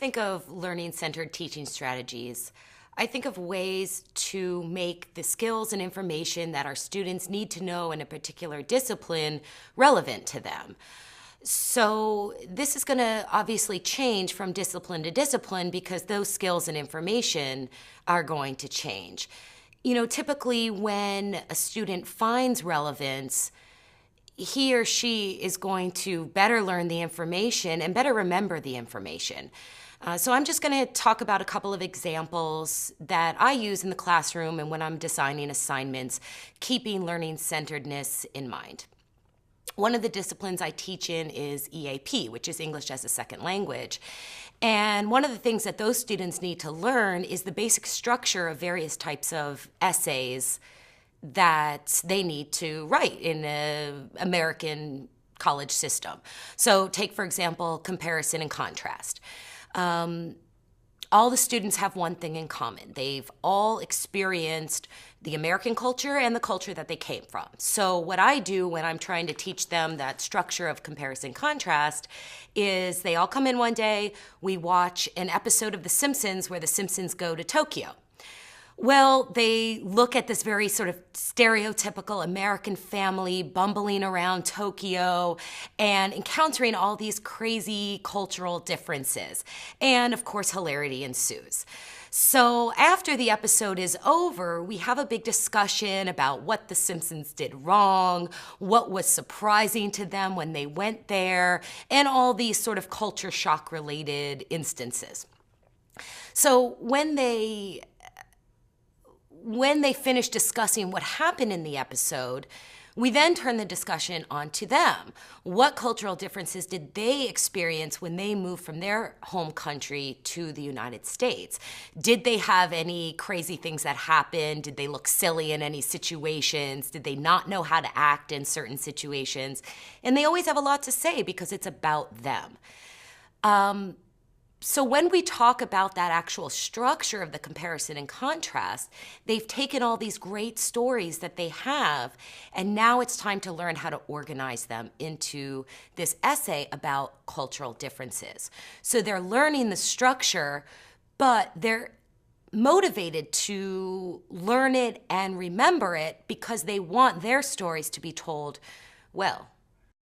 think of learning-centered teaching strategies, I think of ways to make the skills and information that our students need to know in a particular discipline relevant to them. So this is going to obviously change from discipline to discipline because those skills and information are going to change. Typically when a student finds relevance, he or she is going to better learn the information and better remember the information. So I'm just going to talk about a couple of examples that I use in the classroom and when I'm designing assignments, keeping learning-centeredness in mind. One of the disciplines I teach in is EAP, which is English as a Second Language. And one of the things that those students need to learn is the basic structure of various types of essays that they need to write in an American college system. So take, for example, comparison and contrast. All the students have one thing in common. They've all experienced the American culture and the culture that they came from. So what I do when I'm trying to teach them that structure of comparison contrast is they all come in one day, we watch an episode of The Simpsons where the Simpsons go to Tokyo. Well, they look at this very sort of stereotypical American family bumbling around Tokyo and encountering all these crazy cultural differences. And of course, hilarity ensues. So after the episode is over, we have a big discussion about what the Simpsons did wrong, what was surprising to them when they went there, and all these sort of culture shock related instances. So when they finish discussing what happened in the episode, we then turn the discussion on to them. What cultural differences did they experience when they moved from their home country to the United States? Did they have any crazy things that happened? Did they look silly in any situations? Did they not know how to act in certain situations? And they always have a lot to say because it's about them. So when we talk about that actual structure of the comparison and contrast, they've taken all these great stories that they have, and now it's time to learn how to organize them into this essay about cultural differences. So they're learning the structure, but they're motivated to learn it and remember it because they want their stories to be told, well,